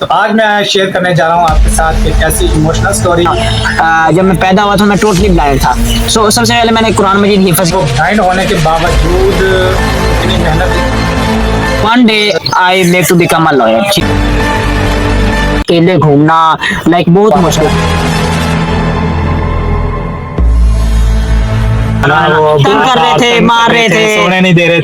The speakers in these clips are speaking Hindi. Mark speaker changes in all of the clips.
Speaker 1: तो आज मैं शेयर करने जा रहा हूँ आपके साथ एक ऐसी इमोशनल स्टोरी।
Speaker 2: जब मैं पैदा हुआ था मैं टोटली ब्लाइंड था। सबसे पहले मैंने कुरान मजीद हिफ्ज़
Speaker 1: वो ब्लाइंड होने के बावजूद इतनी मेहनत।
Speaker 2: One day I make to become a lawyer. अकेले घूमना लाइक बहुत मुश्किल तंग कर रहे थे, मार रहे थे,
Speaker 1: सोने नहीं दे रहे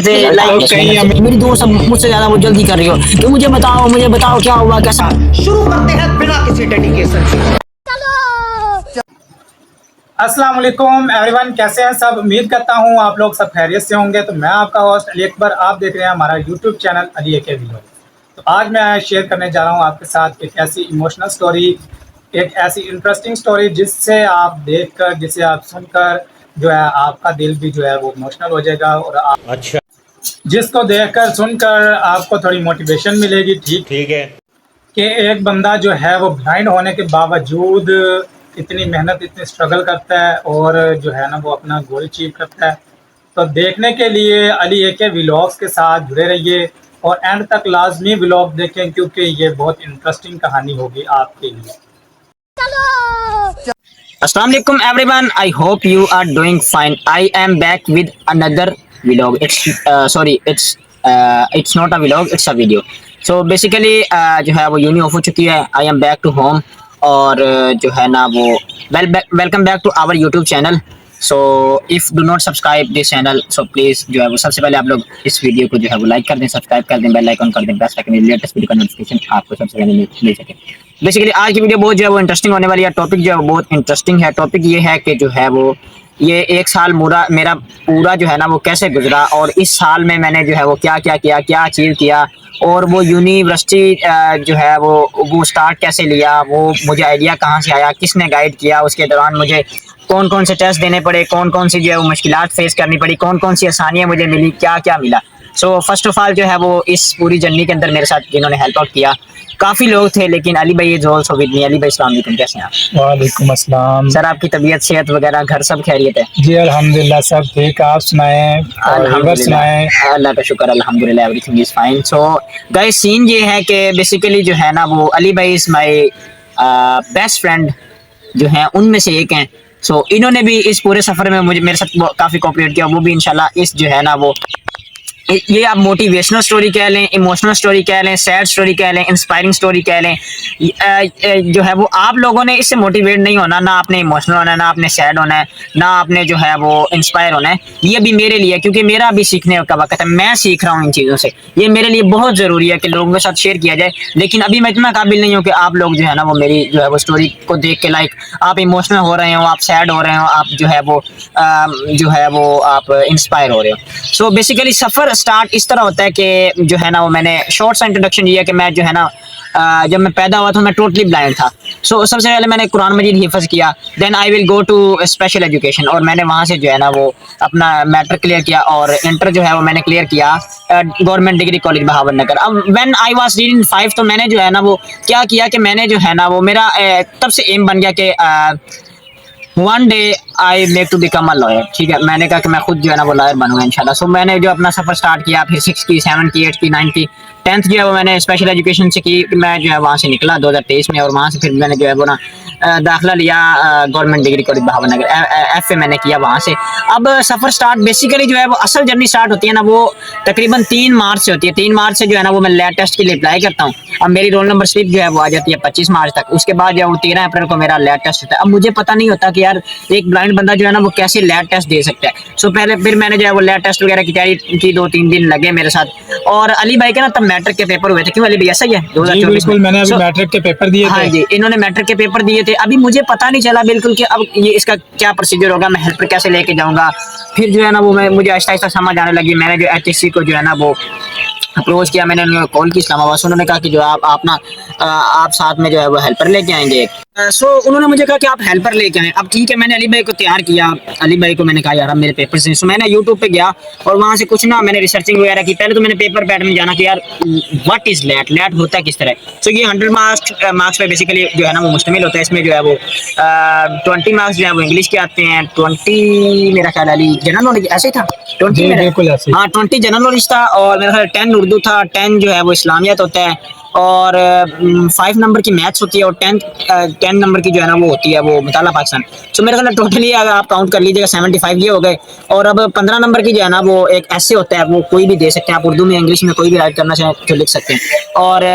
Speaker 1: थे।
Speaker 2: लाइक मेरी दोस्त मुझसे ज्यादा वो जल्दी कर रही हो कि मुझे बताओ क्या हुआ कैसा।
Speaker 3: शुरू करते हैं बिना किसी डेडिकेशन के।
Speaker 1: अस्सलाम वालेकुम एवरीवन, कैसे हैं सब। उम्मीद करता हूँ आप लोग सब खैरियत से होंगे। तो मैं आपका होस्ट अली अकबर, आप देख रहे हैं हमारा यूट्यूब चैनल अली ए के वीडियो। तो आज मैं शेयर करने जा रहा हूँ आपके साथ एक ऐसी इमोशनल स्टोरी, एक ऐसी इंटरेस्टिंग स्टोरी जिससे आप देखकर, जिसे आप सुनकर जो है आपका दिल भी जो है वो इमोशनल हो जाएगा और आप
Speaker 3: अच्छा,
Speaker 1: जिसको देखकर सुनकर आपको थोड़ी मोटिवेशन मिलेगी।
Speaker 3: ठीक है
Speaker 1: कि एक बंदा जो है वो ब्लाइंड होने के बावजूद इतनी मेहनत, इतनी स्ट्रगल करता है और जो है ना वो अपना गोल अचीव करता है। तो देखने के लिए अली ए के व्लॉग्स के साथ जुड़े रहिए और एंड तक लाजमी व्लॉग देखें क्योंकि ये बहुत इंटरेस्टिंग कहानी होगी आपके लिए।
Speaker 2: अस्सलाम वालेकुम everyone, I hope you are doing fine. I am back with another vlog. It's not a vlog, it's a video. So basically जो है वो यूनी ऑफ हो चुकी है। I am back to home और जो है ना वो welcome back to our YouTube channel. So if do not subscribe this channel so please जो है वो सबसे पहले आप लोग इस वीडियो को जो है वो लाइक कर दें, सब्सक्राइब कर दें, बेल आइकन कर दें, प्रेस करके मेरी लेटेस्ट वीडियो का नोटिफिकेशन आपको सबसे पहले मिल सके। बेसिकली आज की वीडियो बहुत जो है वो इंटरेस्टिंग होने वाली है। टॉपिक जो है वो बहुत इंटरेस्टिंग है। टॉपिक ये है कि जो है वो ये एक साल मेरा पूरा जो है ना वो कैसे गुजरा और इस साल में मैंने जो है वो क्या क्या किया, क्या अचीव किया और वो यूनिवर्सिटी जो है वो स्टार्ट कैसे लिया, वो मुझे आइडिया कहाँ से आया, किसने गाइड किया, उसके दौरान मुझे कौन कौन से टेस्ट देने पड़े, कौन कौन सी जो है वो मुश्किलात फेस करनी पड़ी, कौन कौन सी आसानियाँ मुझे मिली, क्या क्या मिला। सो फर्स्ट ऑफ ऑल जो है वो इस पूरी जर्नी के अंदर मेरे साथ जिन्होंने हेल्प आउट किया काफ़ी लोग थे, लेकिन अली भाई is also with me. Ali भाई अस्सलाम वालेकुम, कैसे हैं आप?
Speaker 1: वालेकुम अस्सलाम
Speaker 2: सर आपकी तबीयत, सेहत वगैरह घर सब खैरियत है?
Speaker 1: जी अल्हम्दुलिल्लाह सब ठीक। आप सुनाएं और सुनाएं।
Speaker 2: अल्लाह का शुक्र, अल्हम्दुलिल्लाह everything is fine. So guys scene ये है कि बेसिकली जो है ना वो अली भाई इज माय बेस्ट फ्रेंड जो हैं उनमें से एक हैं। सो इन्होंने भी इस पूरे सफ़र में मेरे साथ काफ़ी कोऑपरेट किया। वो भी इंशाल्लाह इस जो है ना वो ये आप मोटिवेशनल स्टोरी कह लें, इमोशनल स्टोरी कह लें, सैड स्टोरी कह लें, इंस्पायरिंग स्टोरी कह लें, जो है वो आप लोगों ने इससे मोटिवेट नहीं होना, ना आपने इमोशनल होना है, ना आपने सैड होना है, ना आपने जो है वो इंस्पायर होना है। ये भी मेरे लिए, क्योंकि मेरा भी सीखने का वक्त है, मैं सीख रहा हूँ इन चीज़ों से। ये मेरे लिए बहुत ज़रूरी है कि लोगों के साथ शेयर किया जाए। लेकिन अभी मैं इतना काबिल नहीं हूँ कि आप लोग जो है ना वो मेरी जो है वो स्टोरी को देख के लाइक आप इमोशनल हो रहे हो, आप सैड हो रहे हो, आप जो है वो आप इंस्पायर हो रहे हो। सो बेसिकली सफ़र स्टार्ट इस तरह होता है कि जो है ना वो मैंने शॉर्ट सा इंट्रोडक्शन दिया कि मैं जो है ना जब मैं पैदा हुआ था मैं टोटली ब्लाइंड था। सबसे पहले मैंने कुरान मजीद हिफ्ज़ किया, then I will go to special education और मैंने वहाँ से जो है ना वो अपना मैट्रिक क्लियर किया और इंटर जो है वो मैंने क्लियर किया गवर्नमेंट डिग्री कॉलेज बहावर नगर। अब व्हेन आई वाज रीडिंग 5 तो मैंने जो है ना वो क्या किया कि मैंने जो है ना वो मेरा तब से एम बन गया कि one day I make to become a lawyer. ठीक है, मैंने कहा कि मैं खुद जो है ना वो लॉयर बनूंगा इंशाल्लाह। सो मैंने जो अपना सफ़र स्टार्ट किया, फिर 6 की, 7 की, 8 की, 9 की, 10th जो है वो मैंने स्पेशल एजुकेशन से की। मैं जो है वहाँ से निकला 2023 में और वहाँ से फिर मैंने जो है वो ना दाखिला लिया गवर्नमेंट डिग्री कॉलेज बहावर नगर, FA मैंने किया वहाँ से। अब सफ़र स्टार्ट बेसिकली जो है वो असल जर्नी स्टार्ट होती है ना वो तकरीबन 3 मार्च से होती है। 3 मार्च से जो है ना वो मैं लैब टेस्ट के लिए अप्लाई करता हूँ। अब मेरी रोल नंबर स्लिप जो है वो आ जाती है 25 मार्च तक। उसके बाद जो है वो 13 अप्रैल को मेरा लैब टेस्ट होता है। अब मुझे पता नहीं होता कि यार एक ब्लाइंड बंदा जो है ना वो कैसे लैब टेस्ट दे सकता है। सो पहले फिर मैंने जो है वो लैब टेस्ट वगैरह की तैयारी की, 2-3 दिन लगे मेरे साथ। और अली भाई के ना तब मैट्रिक के पेपर हुए थे। क्यों अली भाई, ऐसा ही है 2024 में
Speaker 1: मैंने अभी मैट्रिक के पेपर दिए थे।
Speaker 2: हाँ जी, इन्होंने मैट्रिक के पेपर दिए थे। अभी मुझे पता नहीं चला बिल्कुल कि अब ये इसका क्या प्रोसीजर होगा, मैं हेल्पर कैसे लेके जाऊंगा। फिर जो है ना वो मुझे आहिस्ता आहिस्ता समझ आने लगी। मैंने जो HSC को जो है ना वो अप्रोच किया, मैंने उन्हें कॉल की इस्लामाबाद से। उन्होंने कहा कि जो आप ना आप साथ में जो है वो हेल्पर लेके आएंगे। सो उन्होंने मुझे कहा कि आप हेल्पर लेके आए। अब ठीक है, मैंने अली भाई को तैयार किया। अली भाई को मैंने कहा यार अब मेरे पेपर से। सो मैंने यूट्यूब पे गया और वहाँ से कुछ ना मैंने रिसर्चिंग वगैरह की। पहले तो मैंने पेपर पैटर्न में जाना कि यार व्हाट इज लैट होता है किस तरह। सो ये 100 मार्क्स पे बेसिकली जो है ना वो मुश्तमिल होता है। इसमें जो है वो 20 मार्क्स जो है वो इंग्लिश के आते हैं, 20 मेरा ख्याल अली जनरल नॉलेज ऐसे था, 20
Speaker 1: बिल्कुल ऐसे।
Speaker 2: हाँ 20 जनरल नॉलेज था और मेरा ख्याल 10 उर्दू था, 10 जो है वो इस्लामियत होता है और 5 नंबर की मैथ्स होती है और 10 नंबर की जो है ना वो होती है वो मुताला पाकिस्तान। सो मेरे ख्याल टोटली अगर आप काउंट कर लीजिएगा 75 ये हो गए। और अब 15 नंबर की जो है ना वो एक ऐसे होता है, वो कोई भी दे सकते हैं, आप उर्दू में इंग्लिश में कोई भी राइट करना चाहें तो लिख सकते हैं। और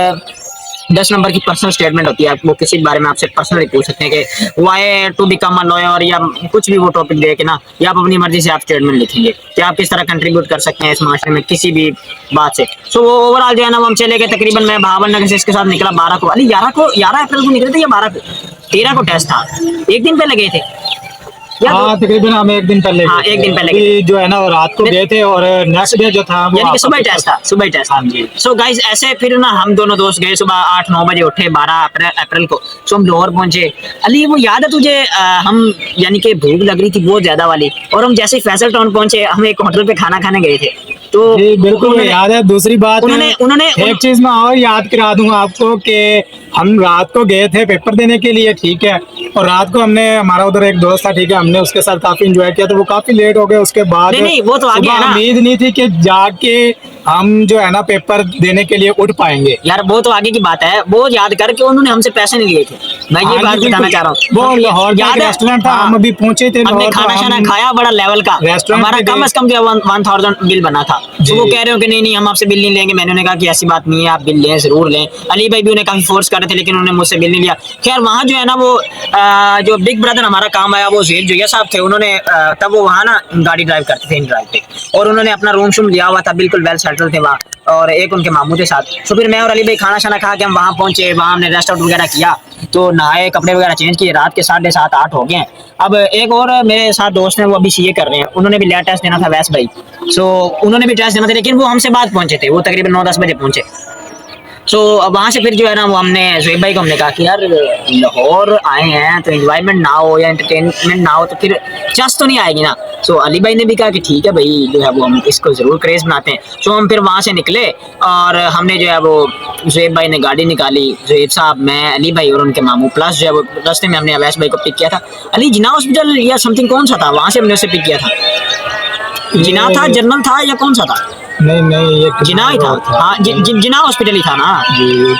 Speaker 2: 10 नंबर की पर्सनल स्टेटमेंट होती है, वो किसी के बारे में आपसे पर्सनली पूछ सकते हैं कि why to become a lawyer, या कुछ भी वो टॉपिक दे के ना, या आप अपनी मर्जी से आप स्टेटमेंट लिखेंगे कि आप किस तरह कंट्रीब्यूट कर सकते हैं इस माशरे में किसी भी बात से। सो वो ओवरऑल जो है ना वो हम चले गए, तकरीबन मैं भावन नगर से इसके साथ निकला 12 को, अली 11 अप्रैल को निकले थे या 12 को, 13 को टेस्ट था, एक दिन पहले गए थे।
Speaker 1: हाँ तकरीबन हम एक दिन पहले
Speaker 2: हाँ,
Speaker 1: गए थे।
Speaker 2: एक दिन पहले
Speaker 1: अभी जो है ना वो रात को गए थे और नेक्स्ट डे जो था वो
Speaker 2: यानी कि सुबह
Speaker 1: आपका
Speaker 2: टेस्ट था, सुबह टेस्ट।
Speaker 1: हाँ जी।
Speaker 2: सो गाइस ऐसे फिर ना हम दोनों दोस्त गए, सुबह 8-9 बजे उठे 12 अप्रैल को। सो हम लाहौर पहुंचे। अली वो याद है तुझे, हम यानी कि भूख लग रही थी बहुत ज्यादा वाली, और हम जैसे ही फैसल टाउन पहुंचे हम एक होटल पे खाना खाने गए थे। तो
Speaker 1: जी बिल्कुल याद है। दूसरी बात
Speaker 2: उन्होंने
Speaker 1: एक चीज मैं और याद करा दूं आपको कि हम रात को गए थे पेपर देने के लिए, ठीक है, और रात को हमने, हमारा उधर एक दोस्त था, ठीक है, हमने उसके साथ काफी एंजॉय किया, तो वो काफी लेट हो गए। उसके बाद
Speaker 2: नहीं, वो तो आगे है ना।
Speaker 1: उम्मीद नहीं थी कि जाके हम जो है ना पेपर देने के लिए उठ पाएंगे।
Speaker 2: यार वो तो आगे की बात है, वो याद करके उन्होंने हमसे पैसे नहीं लिए थे, मैं ये बात बताना चाह रहा हूँ।
Speaker 1: वो लाहौर का
Speaker 2: याद है?
Speaker 1: रेस्टोरेंट था,
Speaker 2: हाँ।
Speaker 1: हम अभी पहुंचे थे
Speaker 2: हमने
Speaker 1: लाहौर,
Speaker 2: खाना शाना खाया बड़ा लेवल का,
Speaker 1: रेस्टोरेंट
Speaker 2: हमारा
Speaker 1: पे
Speaker 2: कम
Speaker 1: गए।
Speaker 2: से कम जो 1000 बिल बना था। तो वो कह रहे हो कि नहीं हम आपसे बिल नहीं लेंगे। मैंने उन्हें कहा कि ऐसी बात नहीं है, आप बिल लें, जरूर लें। अली भाई भी उन्हें काफी फोर्स कर रहे थे, लेकिन उन्होंने मुझसे बिल नहीं लिया। खैर वहाँ जो है ना वो जो बिग ब्रदर हमारा काम आया वो ज़ुहैब जोया साहब थे। उन्होंने तब वो वहाँ ना गाड़ी ड्राइव करते थे इन ड्राइव पे, और उन्होंने अपना रूम शूम लिया हुआ था, बिल्कुल वेल सेटल थे वहाँ, और एक उनके मामू के साथ। तो फिर मैं और अली भाई खाना शाना खा के हम वहाँ पहुंचे, वहाँ हमने रेस्ट आउट वगैरह किया, तो नहाए, कपड़े वगैरह चेंज किए। रात के 7:30-8 हो गए हैं। अब एक और मेरे साथ दोस्त हैं, वो अभी सीए कर रहे हैं, उन्होंने भी लैब टेस्ट देना था वैस भाई। सो उन्होंने भी टेस्ट देना था, लेकिन वो हमसे बाद पहुंचे थे, वो तकरीबन 9-10 बजे पहुंचे। सो वहाँ से फिर जो है ना वो हमने ज़ुहैब भाई को हमने कहा कि यार लाहौर आए हैं तो एंजॉयमेंट ना हो या एंटरटेनमेंट ना हो तो फिर चस तो नहीं आएगी ना। सो अली भाई ने भी कहा कि ठीक है भाई, जो है वो हम इसको ज़रूर क्रेज़ बनाते हैं। सो हम फिर वहाँ से निकले और हमने जो है वो ज़ुहैब भाई ने गाड़ी निकाली, ज़ुहैब साहब, मैं, अली भाई और उनके मामू, प्लस जो है वो रास्ते में हमने अवैस भाई को पिक किया था। अली जिना हॉस्पिटल या समथिंग कौन सा था, वहाँ से हमने उसे पिक किया था। जिना था, जनरल था या कौन सा था?
Speaker 1: नहीं ये
Speaker 2: जिना ही था। हाँ जिना हॉस्पिटल ही था ना।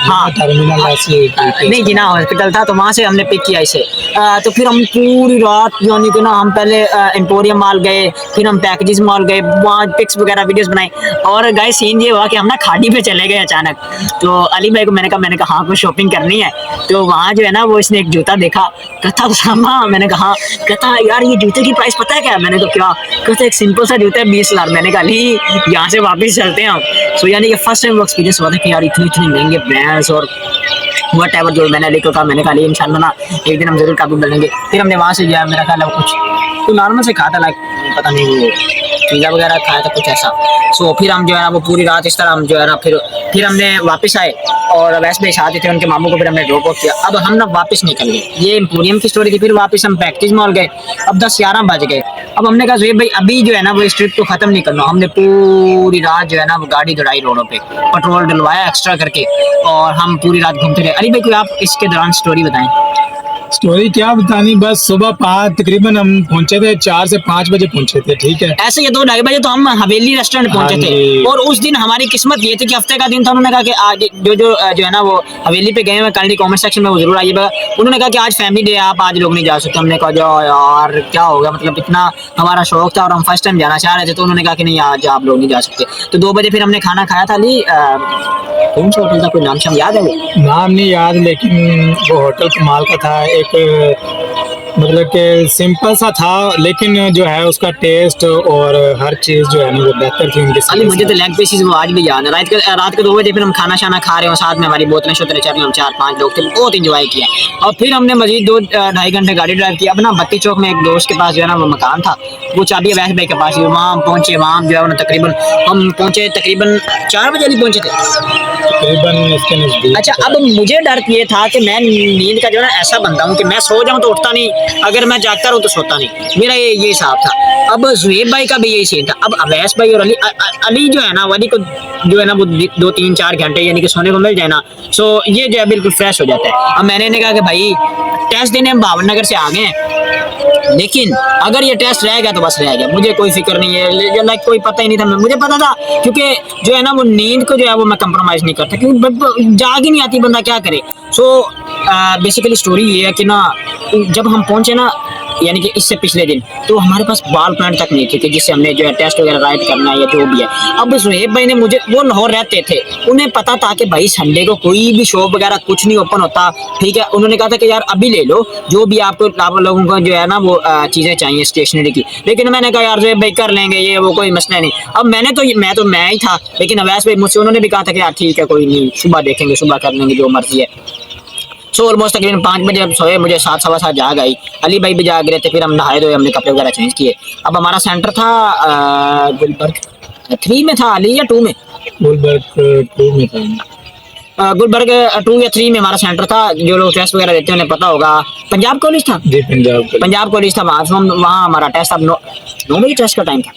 Speaker 2: हाँ
Speaker 1: टर्मिनल ऐसे
Speaker 2: नहीं, जिना हॉस्पिटल था, तो वहाँ से हमने पिक किया इसे। तो फिर हम पूरी रात यानी कि ना हम पहले एम्पोरियम मॉल गए, फिर हम पैकेजेस मॉल गए, वहाँ पिक्स वगैरह वीडियोस बनाई। और गाइस सीन ये हुआ कि हम ना खाड़ी पे चले गए अचानक। तो अली भाई को मैंने कहा हाँ कुछ शॉपिंग करनी है। तो वहाँ जो है ना वो इसने एक जूता देखा, कहता उसामा, मैंने कहा हाँ, कहता यार ये जूते की प्राइस पता है क्या? मैंने कहा क्या? कहता एक सिंपल सा जूता है 20,000। मैंने कहा अली यहाँ से वापस चलते हैं हम। सो यानी कि फर्स्ट टाइम वो एक्सपीरियंस हुआ था कि यार इतनी महंगे ब्रांड्स और वट एवर। जो मैंने अली को कहा, मैंने कहा अली इंशाल्लाह ना एक दिन हम जरूर काबू कर लेंगे। फिर हमने वहाँ से गया, मेरा ख्याल है वो कुछ तो नॉर्मल से खाया था, लाइक पता नहीं वो पिज़्ज़ा वगैरह खाया था कुछ ऐसा। सो फिर हम जो है ना वो पूरी रात इस तरह हम जो है ना फिर हमने वापस आए और वैसे भी साथ थे उनके मामू को, फिर हमने ड्रॉप ऑफ किया। अब हम ना वापस निकल गए, ये एम्पोरियम की स्टोरी थी। फिर वापस हम पैकेज मॉल गए, अब 10-11 बज गए। अब हमने कहा ज़ुहैब भाई अभी जो है ना वो इस ट्रिप को खत्म नहीं करना। हमने पूरी रात जो है ना वो गाड़ी दौड़ाई रोडों पे, पेट्रोल डलवाया एक्स्ट्रा करके, और हम पूरी रात घूमते रहे। अली भाई कोई आप इसके दौरान स्टोरी बताएं।
Speaker 1: स्टोरी क्या बतानी, बस सुबह 5 तकरीबन हम पहुंचे थे, 4 से 5 बजे पहुंचे थे, ठीक है।
Speaker 2: ऐसे ये 2-2:30 बजे तो हम हवेली रेस्टोरेंट पहुंचे
Speaker 1: हाँ
Speaker 2: थे।
Speaker 1: जी।
Speaker 2: और उस दिन हमारी किस्मत ये थी कि हफ्ते का दिन था। उन्होंने कहा कि आज जो है ना वो हवेली पे गए हुए, कल कमेंट सेक्शन में वो जरूर आइएगा। उन्होंने कहा कि आज फैमिली डे, आप आज लोग नहीं जा सकते। हमने कहा जाओ यार क्या हो गया, मतलब इतना हमारा शौक था और हम फर्स्ट टाइम जाना चाह रहे थे। तो उन्होंने कहा कि नहीं आज आप लोग नहीं जा सकते। तो 2 बजे फिर हमने खाना खाया था। अली कौन सा होटल था, कोई नाम शाम याद है? वो
Speaker 1: नाम नहीं याद, लेकिन वो होटल कमाल का था। एक मतलब कि सिंपल सा था, लेकिन जो है उसका टेस्ट और हर चीज़ जो है ना वो बेहतर थी उनके
Speaker 2: अली
Speaker 1: साथ।
Speaker 2: मुझे तो लेग पीसेस वो आज भी याद है। रात के 2 बजे फिर हम खाना शाना खा रहे हो, साथ में हमारी बोतलें शोतलें चल रही, हम 4-5 लोग थे, बहुत इंजॉय किया। और फिर हमने मजीद 2-2.5 घंटे गाड़ी ड्राइव की। अब ना बत्ती चौक में एक दोस्त के पास जो है ना वो मकान था, वो चाबी अवैस भाई के पास ही, वहाँ हम पहुँचे। वहाँ जो है ना तकरीबन हम पहुँचे तकरीबन 4 बजे अली पहुँचे थे
Speaker 1: तकरीबन इसके नज़दीक।
Speaker 2: अच्छा, अब मुझे डर ये था कि मैं नींद का जो है ना ऐसा बंदा हूँ कि मैं सो जाऊँ तो उठता नहीं, अगर मैं जागता रहूँ तो सोता नहीं, मेरा ये हिसाब था। अब ज़ुहैब भाई का भी यही सीन था। अब अवैस भाई और अली जो है ना, अली को जो है ना वो 2-3-4 घंटे यानी कि सोने को मिल जाए ना, सो ये जो है बिल्कुल फ्रेश हो जाता है। अब मैंने कहा कि भाई टेस्ट देने हम भावनगर से आ गए हैं, लेकिन अगर ये टेस्ट रह गया तो बस रह गया, मुझे कोई फिक्र नहीं है, लाइक कोई पता ही नहीं था। मुझे पता था क्योंकि जो है ना वो नींद को जो है वो मैं कंप्रोमाइज नहीं करता, क्योंकि जाग ही नहीं आती, बंदा क्या करे। सो बेसिकली स्टोरी ये है कि ना जब हम पहुंचे ना यानी कि इससे पिछले दिन, तो हमारे पास बाल प्लांट तक नहीं थे कि जिससे हमने जो है टेस्ट वगैरह राइट करना है या जो भी है। अब सुहेब भाई ने मुझे, वो लाहौर रहते थे, उन्हें पता था कि भाई संडे को कोई भी शॉप वगैरह कुछ नहीं ओपन होता, ठीक है। उन्होंने कहा था कि यार अभी ले लो जो भी आपको, आप लोगों को जो है ना वो चीज़ें चाहिए स्टेशनरी की। लेकिन मैंने कहा यार सुहेब भाई कर लेंगे, ये वो कोई मसला नहीं। अब मैं ही था, लेकिन अवैस भाई मुझसे उन्होंने भी कहा था कि यार ठीक है कोई नहीं, सुबह देखेंगे, सुबह कर लेंगे जो मर्जी है। सो ऑलमोस्ट तकरीबन 5 बजे अब सोए, मुझे 7-7:15 जाग आई, अली भाई भी जाग रहे थे, फिर हम नहाए धोए, हमने कपड़े वगैरह चेंज किए। अब हमारा सेंटर था गुलबर्ग 3 में था अली या 2 में?
Speaker 1: गुलबर्ग 2 में था।
Speaker 2: गुलबर्ग 2 या 3 में हमारा सेंटर था। जो लोग टेस्ट वगैरह देते हैं उन्हें पता होगा, पंजाब कॉलेज था
Speaker 1: जी,
Speaker 2: पंजाब कॉलेज था वहाँ हमारा टेस्ट। अब 9 बजे टेस्ट का टाइम था,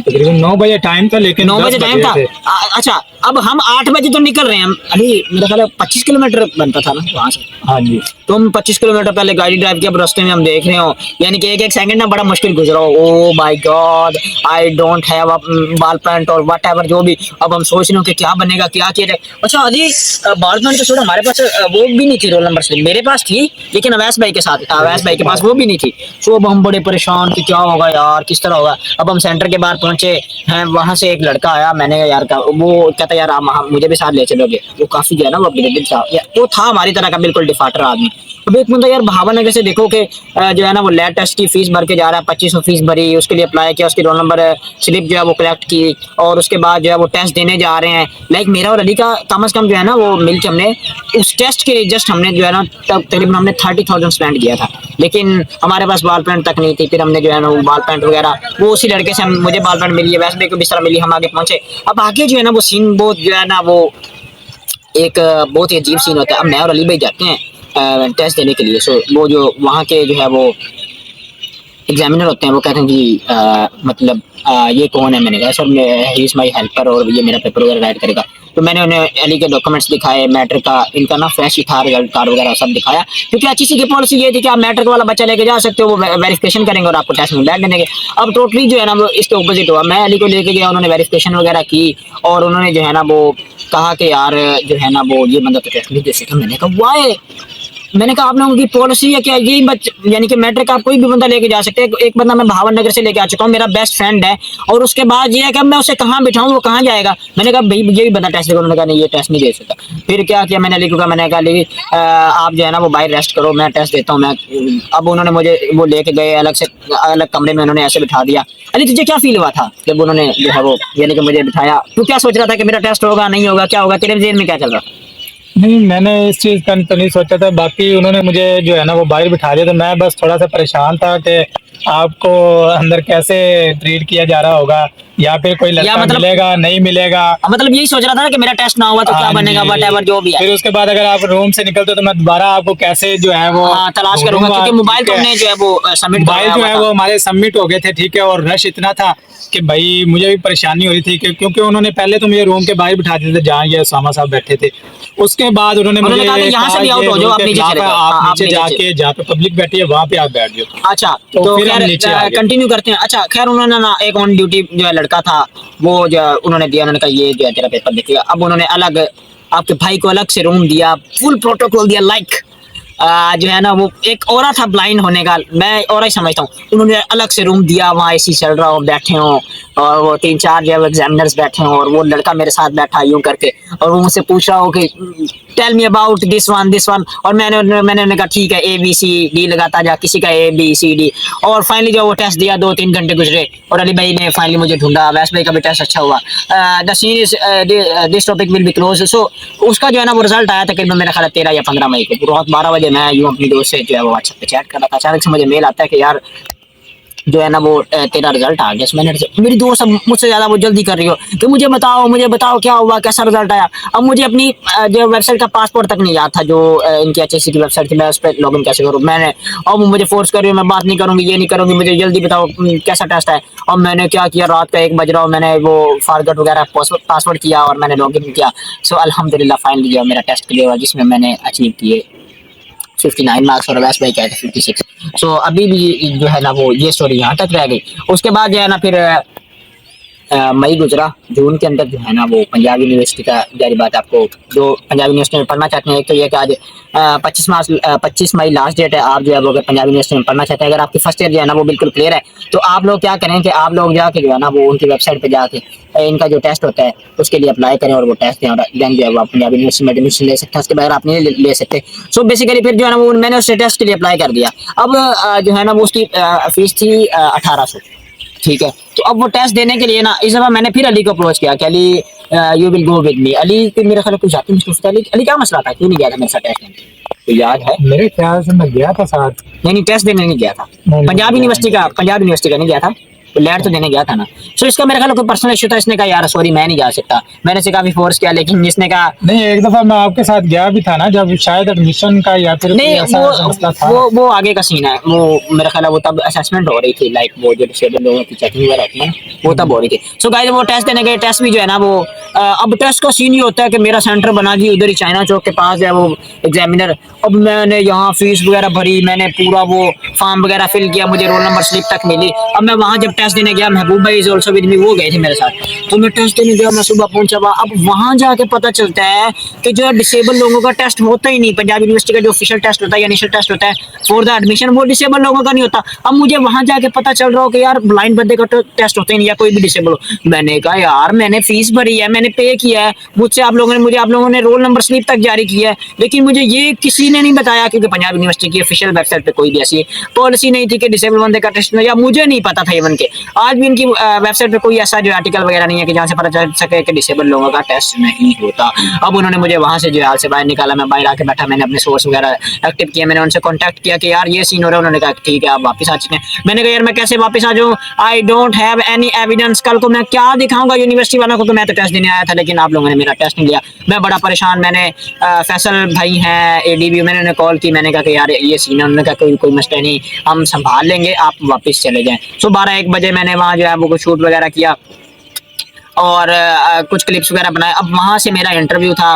Speaker 1: तकरीबन 9 बजे टाइम था, लेकिन
Speaker 2: 9 बजे
Speaker 1: 10
Speaker 2: टाइम था।
Speaker 1: थे।
Speaker 2: अच्छा, अब हम 8 बजे तो निकल रहे हैं। अभी मेरा ख्याल है 25 किलोमीटर बनता था ना वहाँ से।
Speaker 1: हाँ जी।
Speaker 2: तो हम 25 किलोमीटर पहले गाड़ी ड्राइव किया, अब रास्ते में हम देख रहे हो यानी कि एक सेकंड ना बड़ा मुश्किल गुजरा हो। Oh my God, I don't have a बाल पेंट और वट एवर जो भी। अब हम सोच रहे हो कि क्या बनेगा, क्या किया जाए। अच्छा अजी, बाल पेंट तो छोड़ो, हमारे पास वो भी नहीं थी, रोल नंबर स्लिप मेरे पास थी, लेकिन अवैस भाई के साथ, अवैस भाई के पास वो भी नहीं थी। तो अब हम बड़े परेशान कि क्या होगा यार, किस तरह होगा। अब हम सेंटर के बाहर पहुंचे हैं, वहां से एक लड़का आया, मैंने कहा यार वो कहता यार आप मुझे भी साथ ले चलोगे। वो काफी जो है ना वो अपडेटेड था, वो था हमारी तरह का बिल्कुल डिफाल्टर आदमी। अब एक बंदा यार भावनगर से देखो कि जो है ना वो लैब टेस्ट की फीस भर के जा रहा है, 2500 फीस भरी, उसके लिए अप्लाई किया, उसकी रोल नंबर स्लिप जो है वो कलेक्ट की, और उसके बाद जो है वो टेस्ट देने जा रहे हैं। लाइक मेरा और अली का कम से कम जो है ना वो मिल के हमने उस टेस्ट के लिए जस्ट हमने जो है ना तकरीबन हमने 30,000 स्पेंड किया था, लेकिन हमारे पास बाल पेंट तक नहीं थी। फिर हमने जो है ना वो बाल पेंट वगैरह, वो उसी लड़के से मुझे बाल पेंट मिली है, वैसे भी बिस्तरा मिली, हम आगे पहुंचे। अब आगे जो है ना वो सीन बहुत जो है ना वो एक बहुत ही अजीब सीन होता है। अब मैं और अली भाई जाते हैं टेस्ट देने के लिए। सो वो जो वहाँ के जो है वो एग्जामिनर होते हैं, वो कहते हैं कि मतलब ये कौन है। मैंने कहा sir he is my helper और ये मेरा पेपर वगैरह राइट करेगा। तो मैंने उन्हें अली के डॉक्यूमेंट्स दिखाए, मैट्रिक का इनका ना फ्रेश ही था, रिजल्ट कार्ड वगैरह सब दिखाया, क्योंकि अच्छी सी की पॉलिसी ये थी कि आप मैट्रिक वाला बच्चा लेके जा सकते हो, वो वेरिफिकेशन करेंगे और आपको टेस्ट में बैठ देंगे। अब टोटली जो है ना वो इसके ऑपोजिट हुआ। मैं अली को लेके गया, उन्होंने वेरिफिकेशन वगैरह की, और उन्होंने जो है ना वो कहा कि यार जो है ना वो ये बंदा तो टेस्ट नहीं दे सकता। मैंने कहा वाई, मैंने कहा आप लोगों की पॉलिसी है क्या, यही यानी कि मैट्रिक आप कोई भी बंदा लेके जा सकते हैं। एक बंदा मैं भावनगर से लेके आ चुका हूँ, मेरा बेस्ट फ्रेंड है, और उसके बाद ये है कि मैं उसे कहाँ बिठाऊँ, वो कहाँ जाएगा। मैंने कहा भाई ये भी बंदा टेस्ट देगा। उन्होंने कहा नहीं ये टेस्ट नहीं दे सकता। फिर क्या किया मैंने अली को कहा, मैंने कहा अली आप जो है ना वो बाहर रेस्ट करो, मैं टेस्ट देता हूँ मैं। अब उन्होंने मुझे वो लेके गए अलग कमरे में, उन्होंने ऐसे बिठा दिया। अली तुझे क्या फील हुआ था जब उन्होंने जो है वो यानी कि मुझे बिठाया? तू क्या सोच रहा था कि मेरा टेस्ट होगा नहीं होगा, क्या होगा, तेरे जेल में क्या चल रहा?
Speaker 1: नहीं, मैंने इस चीज़ का तो नहीं सोचा था। बाकी उन्होंने मुझे जो है ना वो बाहर बिठा दिया, तो मैं बस थोड़ा सा परेशान था कि आपको अंदर कैसे ट्रीट किया जा रहा होगा, या फिर कोई लड़का
Speaker 2: मतलब
Speaker 1: मिलेगा नहीं मिलेगा।
Speaker 2: मतलब यही सोच रहा था कि मेरा टेस्ट ना हुआ तो क्या
Speaker 1: हाँ
Speaker 2: बनेगा,
Speaker 1: जी।
Speaker 2: व्हाटएवर जो भी है।
Speaker 1: फिर उसके बाद अगर आप रूम से निकलते हो तो मैं दोबारा आपको कैसे जो है वो
Speaker 2: तलाश करूंगा, क्योंकि मोबाइल तो हमने जो है वो सबमिट
Speaker 1: मोबाइल जो है वो हमारे सबमिट हो गए थे, ठीक है। और रश इतना था कि भाई मुझे भी परेशानी हो रही थी क्योंकि उन्होंने पहले तो मुझे रूम के बाहर बिठा दिए थे जहाँ ये उसामा साहब बैठे थे। उसके बाद उन्होंने मुझे
Speaker 2: कहा कि यहाँ से भी आउट हो जाओ, आप नीचे चले जाओ,
Speaker 1: आप नीचे जाके जहाँ पे पब्लिक बैठी है वहाँ पे आप बैठ जाओ।
Speaker 2: अच्छा,
Speaker 1: तो फिर
Speaker 2: खैर
Speaker 1: हम नीचे आ गए।
Speaker 2: कंटिन्यू करते हैं। अच्छा खैर उन्होंने ना एक ऑन ड्यूटी जो है लड़का था, वो जो उन्होंने दिया, उन्होंने कहा ये जो है तेरा पेपर देखिएगा। अब उन्होंने अलग आपके भाई को अलग से रूम दिया, फुल प्रोटोकॉल दिया। लाइक जो है ना वो एक और था ब्लाइंड होने का, मैं और ही समझता हूँ। उन्होंने अलग से रूम दिया, वहाँ एसी चल रहा हो, बैठे हो, और वो 3-4 जो है एग्जामिनर्स बैठे हो, और वो लड़का मेरे साथ बैठा यूं करके, और वो मुझसे पूछ रहा हो कि tell me about this one. और मैंने उन्हें कहा ठीक है ABCD लगाता जा, किसी का ABCD। और फाइनली जो वो टेस्ट दिया, 2-3 घंटे गुजरे, और अली भाई ने फाइनली मुझे ढूंढा। वैस भाई का भी टेस्ट अच्छा हुआ। The scene is this topic will be close. So उसका जो है ना वो रिजल्ट आया तकरीबन मेरा ख्याल 13 या 15 मई को रात 12 बजे। मैं यूँ अपनी दोस्त से जो है वो व्हाट्सएप पे चैट कर रहा था, अचानक से मुझे मेल आता है कि यार जो है ना वो तेरा रिजल्ट आ गया। मैंने मेरी दोस्त अब मुझसे ज्यादा वो जल्दी कर रही हो कि मुझे बताओ क्या हुआ, कैसा रिजल्ट आया। अब मुझे अपनी जो वेबसाइट का पासपोर्ट तक नहीं याद था, जो इनकी HSC की वेबसाइट थी, मैं उस पर लॉगिन कैसे करूँ। मैंने अब मुझे फोर्स कर रही हूँ, मैं बात नहीं करूंगी, ये नहीं करूंगी, मुझे जल्दी बताओ कैसा टेस्ट है। और मैंने क्या किया, रात का 1 बज रहा हो, मैंने वो फॉरगेट वगैरह पासवर्ड किया और मैंने लॉगिन किया। सो अल्हम्दुलिल्लाह फाइनली जो मेरा टेस्ट क्लियर हुआ, जिसमें मैंने अचीव किए 59 मार्क्स और वैसे भाई क्या था 56। सो अभी भी जो है ना वो ये स्टोरी यहाँ तक रह गई। उसके बाद जो है ना फिर मई गुजरा, जून के अंदर जो है ना वो पंजाब यूनिवर्सिटी का, जारी बात आपको जो पंजाब यूनिवर्सिटी में पढ़ना चाहते हैं, एक तो ये कि आज 25 मई लास्ट डेट है। आप जो है वो अगर पंजाब यूनिवर्सिटी में पढ़ना चाहते हैं, अगर आपकी फर्स्ट ईयर जो है ना वो बिल्कुल क्लियर है, तो आप लोग क्या करें कि आप लोग जाके जो है ना वो उनकी वेबसाइट पे जाके इनका जो टेस्ट होता है उसके लिए अप्लाई करें और वो टेस्ट दें, और देन जो है वो आप पंजाब यूनिवर्सिटी में एडमिशन ले सकते हैं, उसके बगैर आप नहीं ले सकते। सो बेसिकली फिर जो है ना वो मैंने उससे टेस्ट के लिए अप्लाई कर दिया। अब जो है ना वो उसकी फीस थी 1800, ठीक है। तो अब वो टेस्ट देने के लिए ना इस दफा मैंने फिर अली को अप्रोच किया कि Ali you will go with me. Ali के मेरे ख्याल कुछ जाती मुझको, अली क्या मसला था, क्यों नहीं गया था मेरे साथ टेस्ट देने? तो याद है
Speaker 1: मेरे ख्याल से मैं गया था साथ।
Speaker 2: नहीं टेस्ट देने नहीं गया था, पंजाब यूनिवर्सिटी का नहीं गया था, तो लैड तो देने गया था ना। सो इसका मेरे ख्याल कोई पर्सनल इशू था, इसने कहा यार सॉरी मैं नहीं जा सकता। मैंने से काफी फोर्स किया, लेकिन इसने कहा
Speaker 1: नहीं, एक दफा मैं आपके साथ गया भी था ना, जब शायद एडमिशन का या फिर
Speaker 2: नहीं,
Speaker 1: ऐसा मसला था।
Speaker 2: वो आगे का सीन है। वो मेरा ख्याल है वो तब असेसमेंट हो रही थी, लाइक वो जो डिसेबल लोगों की चेकिंग वगैरह होती है वो तब हो रही थी। सो गाइस वो टेस्ट देने गए, टेस्ट भी जो है ना वो अब टेस्ट का सीन ये होता है कि मेरा सेंटर बना जी उधर ही चाइना चौक के पास है वो एग्जामिनर। अब मैंने यहाँ फीस वगैरह भरी, मैंने पूरा वो फॉर्म वगैरह फिल किया, मुझे रोल नंबर स्लिप तक मिली। अब मैं वहाँ जब टेस्ट देने गया, महबूब भाई इज आल्सो विद मी, वो गए थे मेरे साथ, तो मैं टेस्ट देने गया, मैं सुबह पहुंचा। अब वहाँ जाके पता चलता है कि जो डिसेबल लोगों का टेस्ट होता ही नहीं, पंजाब यूनिवर्सिटी का जो ऑफिशियल टेस्ट होता है या इनिशियल टेस्ट होता है फॉर द एडमिशन, वो डिसेबल लोगों का नहीं होता। अब मुझे वहाँ जाके पता चल रहा हो कि यार ब्लाइंड बंदे का टेस्ट होता ही नहीं, या कोई भी डिसेबल हो। मैंने कहा यार मैंने फीस भरी है, मैंने पे किया है, मुझे आप लोगों ने रोल नंबर स्लिप तक जारी किया है, लेकिन मुझे ये किसी ने नहीं बताया, क्योंकि पंजाब यूनिवर्सिटी की ऑफिशियल वेबसाइट पे कोई भी ऐसी पॉलिसी नहीं थी कि डिसेबल बंदे का टेस्ट, या मुझे नहीं पता था इवन के। आज भी इनकी वेबसाइट पे कोई ऐसा जो आर्टिकल वगैरह नहीं है कि जहाँ से पता चल सके कि डिसेबल लोगों का टेस्ट नहीं होता। अब उन्होंने मुझे वहाँ से जो हाल से बाहर निकाला, मैं बाहर आके बैठा, मैंने अपने सोर्स वगैरह एक्टिव किया, मैंने उनसे कॉन्टैक्ट किया कि यार ये सीन हो रहा है। उन्होंने कहा ठीक है आप वापस आ चुके हैं। मैंने कहा यार मैं कैसे वापस आ जाऊँ, I don't have any evidence, कल को मैं क्या दिखाऊंगा यूनिवर्सिटी वालों को, तो मैं तो टेस्ट देने आया था, लेकिन आप लोगों ने मेरा टेस्ट नहीं लिया। मैं बड़ा परेशान, मैंने फैसल भाई हैं ADB, मैंने उन्हें कॉल की, मैंने कहा कि यार ये सीन है। उन्होंने कहा कोई मसला नहीं, हम संभाल लेंगे, आप वापस चले जाएं। सो 12-1 बजे मैंने वहाँ जो है वो शूट वगैरह किया और कुछ क्लिप्स वगैरह बनाए। अब वहाँ से मेरा इंटरव्यू था,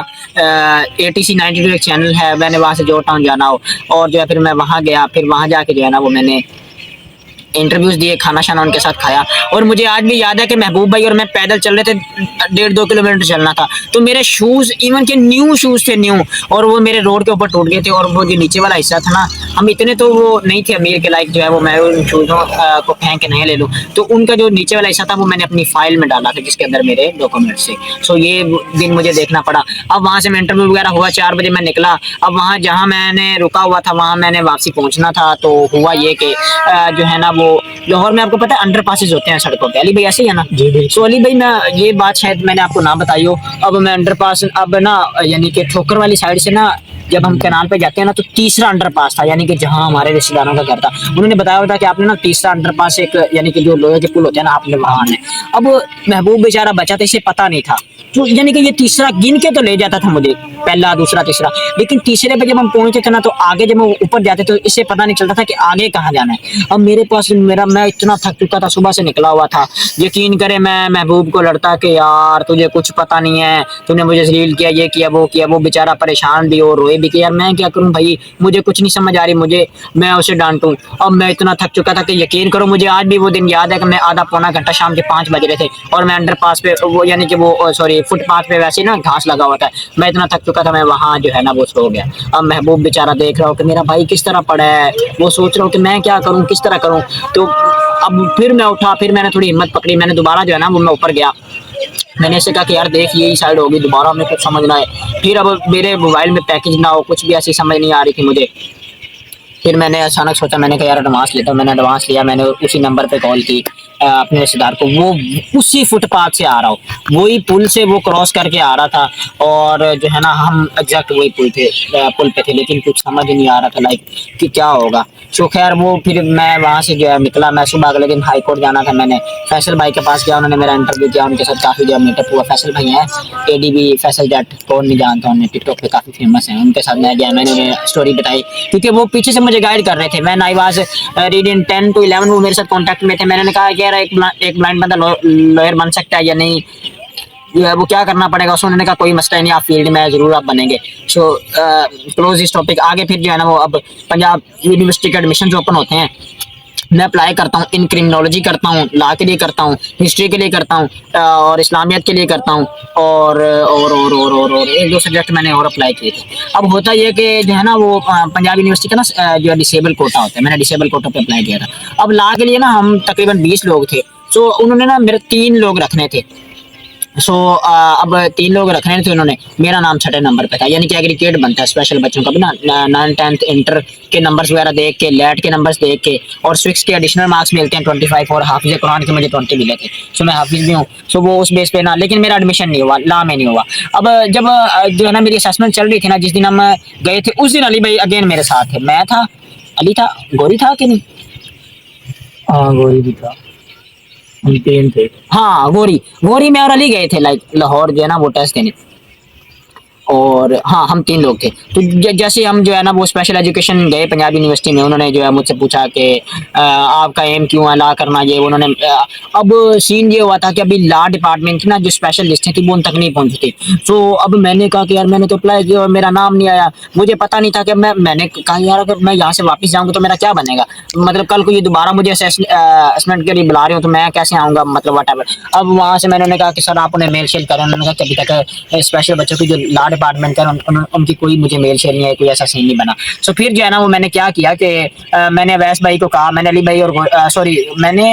Speaker 2: ATC 92 एक चैनल है, मैंने वहाँ से जॉर्ज टाउन जाना हो, और जो है फिर मैं वहाँ गया, फिर वहाँ जाके जो है ना वो मैंने इंटरव्यूज दिए, खाना शाना उनके साथ खाया। और मुझे आज भी याद है कि महबूब भाई और मैं पैदल चल रहे थे, 1.5-2 किलोमीटर चलना था, तो मेरे शूज़ इवन के न्यू शूज़ थे, न्यू, और वो मेरे रोड के ऊपर टूट गए थे। और वो जो नीचे वाला हिस्सा था ना, हम इतने तो वो नहीं थे अमीर के लायक जो है वो मैं उन शूज़ों को फेंक के नहीं ले लूँ, तो उनका जो नीचे वाला हिस्सा था वो मैंने अपनी फाइल में डाला था जिसके अंदर मेरे डॉक्यूमेंट्स थे। सो ये दिन मुझे देखना पड़ा। अब वहाँ से मैं इंटरव्यू वगैरह हुआ, 4 बजे मैं निकला। अब वहाँ जहाँ मैंने रुका हुआ था वहाँ मैंने वापसी पहुँचना था, तो हुआ ये कि जो है ना वो लाहौर में आपको पता है अंडर पासेज होते हैं सड़कों पे, अली भाई ऐसे ही है ना जी। तो अली भाई मैं ये बात शायद मैंने आपको ना बताई हो। अब मैं अंडर पास अब ना यानी कि ठोकर वाली साइड से ना जब हम कैनाल पे जाते हैं ना, तो तीसरा अंडर पास था, यानी कि जहाँ हमारे रिश्तेदारों का घर था। उन्होंने बताया था कि आपने ना तीसरा अंडर पास एक यानी कि जो लोहे के पुल होते हैं ना, आपने वहाँ आना है। अब महबूब बेचारा बचा था, इसे पता नहीं था, तो यानी कि ये तीसरा गिन के तो ले जाता था मुझे, पहला दूसरा तीसरा, लेकिन तीसरे पे जब हम पहुंचे थे ना, तो आगे जब हम ऊपर जाते तो इससे पता नहीं चलता था कि आगे कहाँ जाना है। अब मेरे पास मैं इतना थक चुका था, सुबह से निकला हुआ था, यकीन करे मैं महबूब को लड़ता कि यार तुझे कुछ पता नहीं है, तूने मुझे जलील किया, ये किया वो किया। वो बेचारा परेशान भी और रोए भी कि यार मैं क्या करूं भाई, मुझे कुछ नहीं समझ आ रही, मैं उसे डांटूं। अब मैं इतना थक चुका था कि यकीन करो मुझे आज भी वो दिन याद है कि मैं आधा पौना घंटा शाम के 5 बज रहे थे और मैं अंडर पास पे वो यानी कि वो सॉरी फुटपाथ पे वैसे ना घास लगा हुआ था, मैं इतना थक चुका था, मैं वहाँ जो है ना वो सो गया। अब महबूब बेचारा देख रहा हो कि मेरा भाई किस तरह पड़ा है, वो सोच रहा हूँ कि मैं क्या करूँ, किस तरह करूँ। तो अब फिर मैं उठा, फिर मैंने थोड़ी हिम्मत पकड़ी, मैंने दोबारा जो है ना वो मैं ऊपर गया, मैंने ऐसे कहा कि यार देख यही साइड होगी, दोबारा हमें कुछ समझना है। फिर अब मेरे मोबाइल में पैकेज ना हो, कुछ भी ऐसी समझ नहीं आ रही थी मुझे। फिर मैंने अचानक सोचा, मैंने कहा यार एडवांस लेता हूँ, मैंने एडवांस लिया, मैंने उसी नंबर पे कॉल की, अपने रिश्तेदार को, वो उसी फुटपाथ से आ रहा हो, वही पुल से वो क्रॉस करके आ रहा था। और जो है ना हम एग्जैक्ट वही पुल पे थे, लेकिन कुछ समझ नहीं आ रहा था लाइक कि क्या होगा। सो खैर वो फिर मैं वहाँ से जो है निकला। मैं सुबह अगले दिन हाई कोर्ट जाना था, मैंने फैसल भाई के पास गया, उन्होंने मेरा इंटरव्यू किया, उनके साथ काफ़ी जो मीटअप हुआ। फैसल भाई हैं ADB फैसल जट, कौन नहीं जानता, उन्हें टिकटॉक पे काफ़ी फेमस हैं। उनके साथ मैं गया, मैंने उन्हें स्टोरी बताई क्योंकि वो पीछे से मुझे गाइड कर रहे थे। मैं आई वाज रीडिंग 10 to 11, वो मेरे साथ कॉन्टैक्ट में थे। मैंने कहा कि यार एक ब्लाइंड बंदा लॉयर बन सकता है या नहीं, वो क्या करना पड़ेगा। उसने उन्होंने कहा कोई मसला नहीं, आप फील्ड में जरूर आप बनेंगे। सो क्लोज इस टॉपिक। आगे फिर जो है ना वो अब पंजाब यूनिवर्सिटी के एडमिशन ओपन होते हैं, मैं अप्लाई करता हूँ, इन क्रिमिनोलॉजी करता हूँ, लॉ के लिए करता हूँ, हिस्ट्री के लिए करता हूँ, और इस्लामियत के लिए करता हूँ, और एक दो सब्जेक्ट मैंने और अप्लाई किए थे। अब होता यह कि जो है ना वो पंजाब यूनिवर्सिटी का ना जो डिसेबल कोटा होता है, मैंने डिसेबल कोटा पे अप्लाई किया था। अब लॉ के लिए ना हम तकरीबन 20 लोग थे। सो उन्होंने ना मेरे 3 लोग रखने थे। सो अब 3 लोग रखने थे उन्होंने, मेरा नाम 6 नंबर पे था। यानी कि एग्रीगेट बनता है स्पेशल बच्चों का भी ना, 9th 10th इंटर के नंबर्स वगैरह देख के, लेट के नंबर्स देख के, और स्विक्स के एडिशनल मार्क्स मिलते हैं 25, और हाफिज कुरान के मुझे 20 मिले थे। सो मैं हाफिज भी हूँ। सो वो उस बेस पे ना, लेकिन मेरा एडमिशन नहीं हुआ, लॉ में नहीं हुआ। अब जब जो है ना मेरी असेसमेंट चल रही थी ना, जिस दिन हम गए थे उस दिन अली भाई अगेन मेरे साथ थे। मैं था, अली था, गोरी था कि नहीं?
Speaker 1: हाँ गोरी भी था, हम 3 थे।
Speaker 2: हाँ गोरी मैं और अली गए थे लाइक लाहौर जो है ना वो टेस्ट देने। और हाँ हम 3 लोग थे। तो जैसे हम जो है ना वो स्पेशल एजुकेशन गए पंजाब यूनिवर्सिटी में, उन्होंने जो है मुझसे पूछा कि आपका एम क्यों है लॉ करना, ये उन्होंने अब सीन ये हुआ था कि अभी लॉ डिपार्टमेंट की ना जो स्पेशल लिस्टें थी वो उन तक नहीं पहुंची थी। सो अब मैंने कहा कि यार मैंने तो अप्लाई किया और मेरा नाम नहीं आया, मुझे पता नहीं था कि मैंने कहा यार अगर मैं यहाँ से वापस जाऊँगा तो मेरा क्या बनेगा, मतलब कल को ये दोबारा मुझे असेसमेंट के लिए बुला रहे हो तो मैं कैसे आऊँगा, मतलब वट एवर। अब वहाँ से मैंने कहा कि सर आप उन्हें मेल शेल करें। उन्होंने कहा कि अभी तक स्पेशल बच्चों की जो लॉ डिपार्टमेंट का उनकी कोई मुझे मेल शेल नहीं है, कोई ऐसा सीन नहीं बना। सो फिर जो है ना वो मैंने क्या किया कि मैंने अवैस भाई को कहा, मैंने अली भाई और सॉरी मैंने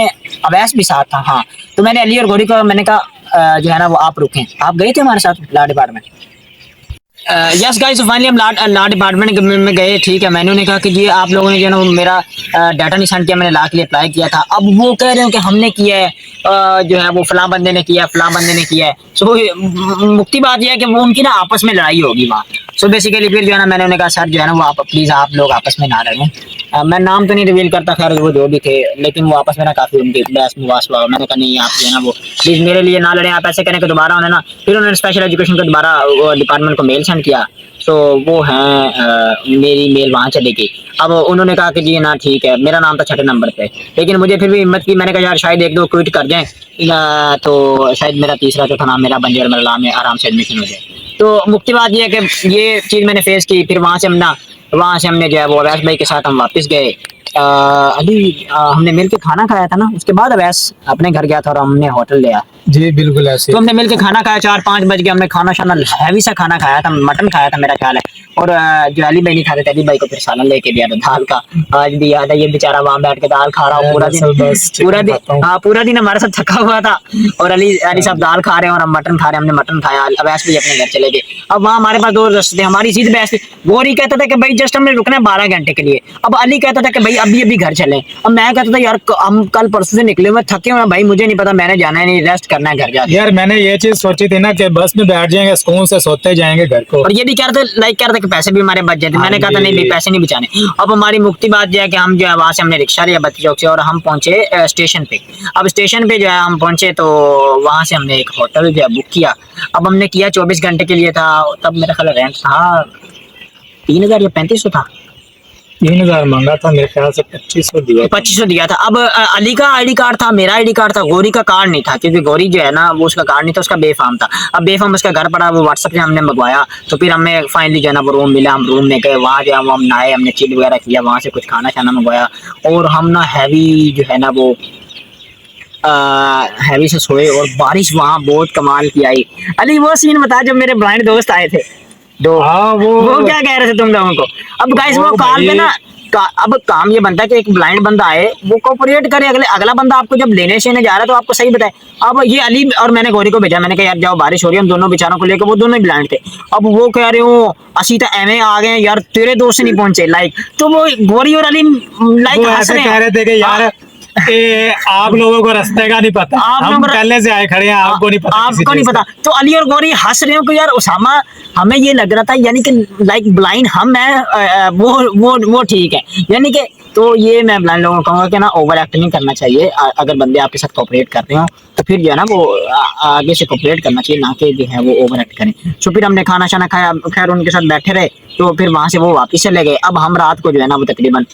Speaker 2: अवैस भी साथ था, हाँ, तो मैंने अली और गौरी को मैंने कहा जो है ना वो आप रुकें। आप गए थे हमारे साथ law department? Yes guys, finally हम लॉ डिपार्टमेंट में गए। ठीक है, मैंने उन्हें कहा कि जी आप लोगों ने जो है ना मेरा डाटा नहीं सेंड किया, मैंने लॉ के लिए अप्लाई किया था। अब वो कह रहे हो कि हमने किया है, जो है वो फलां बंदे ने किया, फलां बंदे ने किया है। सो मुक्ति बात यह है कि वो उनकी ना आपस में लड़ाई होगी वहाँ। सो बेसिकली फिर जो है ना मैंने उन्हें कहा सर जो है ना वो आप प्लीज़ आप लोग आपस में ना लड़ें। मैं नाम तो नहीं रिवील करता, खैर वो जो भी थे, लेकिन वो आपस में ना काफ़ी उनकी बहस मुबास हुआ। मैंने कहा नहीं आप जो है ना वो प्लीज़ मेरे लिए ना लड़ें, आप ऐसे करें कि दोबारा उन्हें ना, फिर उन्होंने स्पेशल एजुकेशन को दोबारा डिपार्टमेंट को मेल सेंड किया। सो वो हैं मेरी मेल वहाँ चली गई। अब उन्होंने कहा कि जी ना ठीक है, मेरा नाम था 6 नंबर पे, लेकिन मुझे फिर भी हिम्मत की, मैंने कहा यार शायद एक दो क्विट कर जाएं तो शायद मेरा तीसरा चौथा नाम मेरा बन जाए और मेरा लॉ में आराम से एडमिशन हो जाए। तो मुख्य बात यह है कि ये चीज़ मैंने फेस की। फिर वहाँ से हमने जो है वो अवैस भाई के साथ हम वापस गए। अली हमने मिल के खाना खाया था ना, उसके बाद अवैस अपने घर गया था और हमने होटल लिया।
Speaker 1: जी बिल्कुल ऐसे।
Speaker 2: तो हमने मिल के खाना खाया, 4-5 बज के हमने खाना शाना हैवी सा खाना खाया था, मटन खाया था मेरा ख्याल है। और जो अली भाई नहीं खाते थे, अली भाई को फिर सालन लेके दिया था दाल का। आज भी याद है, ये बेचारा वहाँ बैठ के दाल खा रहा हो पूरा दिन, हाँ पूरा दिन हमारे साथ थका हुआ था। और अली साहब दाल खा रहे हैं और हम मटन खा रहे हैं, हमने मटन खाया। अवैस भी अपने घर चले गए। अब वहाँ हमारे पास 2 रास्ते थे, हमारी सीधी बहस थी। गौरी कहता था कि भाई जस्ट हमने रुकना है 12 घंटे के लिए। अब अली कहता था कि भाई अभी घर चलें। अब मैं कहता था यार हम कल परसों से निकले हुए थके हुए भाई, मुझे नहीं पता, मैंने जाना है नहीं, रेस्ट करना है घर जाके।
Speaker 1: यार मैंने ये चीज सोची थी ना कि बस में बैठ जाएंगे, सुकून से सोते जाएंगे घर को।
Speaker 2: और ये भी कह रहे थे कि पैसे भी हमारे बच जाते। मैंने कहा था नहीं भाई पैसे नहीं बचाने। अब हमारी मुक्ति बात जो है कि हम जो है वहाँ से हमने रिक्शा लिया बत्ती चौक से और हम पहुंचे स्टेशन पे। अब स्टेशन पे जो है हम पहुंचे तो वहाँ से हमने एक होटल जो है बुक किया। अब हमने किया 24 घंटे के लिए था, तब मेरा ख्याल रेंट था 3000 या 3500 था।
Speaker 1: 3000 मांगा था, मेरे ख्याल से 2500
Speaker 2: दिया था। अब अली का आईडी कार्ड था, मेरा आईडी कार्ड था, गौरी का कार्ड नहीं था, क्योंकि गौरी जो है ना वो उसका कार्ड नहीं था, उसका बेफाम था। अब बेफाम उसका घर पड़ा, वो व्हाट्सएप से हमने मंगवाया। तो फिर हमें फाइनली जो है ना वो रूम मिला, हम रूम में गए, वहाँ जो हम नहाए, हमने चिल वगैरह किया, वहाँ से कुछ खाना शाना मंगवाया और हम ना हैवी जो है ना वो हैवी से सोए। और बारिश वहाँ बहुत कमाल की आई। अली वो सीन बता जब मेरे ब्लाइंड दोस्त आए थे दो,
Speaker 1: हाँ
Speaker 2: वो क्या कह रहे थे तुम लोगों को? अब गाइस वो कॉल पे ना अब काम ये बनता है कि एक ब्लाइंड बंदा आए, वो कोऑपरेट करे, अगला बंदा आपको जब लेने से जा रहा है तो आपको सही बताए। अब ये अली और मैंने गौरी को भेजा, मैंने कहा यार जाओ बारिश हो रही है, हम दोनों बेचारों को लेकर, वो दोनों ही ब्लाइंड थे। अब वो कह रहे हो असी तो एम आ गए यार, तेरे दोस्त नहीं पहुंचे लाइक। तो वो गौरी और अली लाइक
Speaker 1: ऐसे कह रहे थे कि यार कि आप लोगों को रास्ते का नहीं पता,
Speaker 2: आप
Speaker 1: हम
Speaker 2: लोगों को-
Speaker 1: पहले से आए खड़े हैं, आपको नहीं पता, किसी
Speaker 2: आपको नहीं
Speaker 1: चीज़ का।
Speaker 2: पता। तो अली और गौरी हंस रहे हो कि यार उसामा, हमें ये लग रहा था यानी कि लाइक ब्लाइंड हम है, वो ठीक है यानी कि। तो ये मैं ब्लाइंड लोगों को कहूँगा कि ना ओवर एक्ट नहीं करना चाहिए। अगर बंदे आपके साथ कोऑपरेट करते हो तो फिर जो है ना वो आगे से कोऑपरेट करना चाहिए, ना कि जो है वो ओवर एक्ट करें। तो फिर हमने खाना शाना खाया, खैर उनके साथ बैठे रहे, तो फिर वहां से वो वापिस चले गए। अब हम रात को जो है ना वो तकरीबन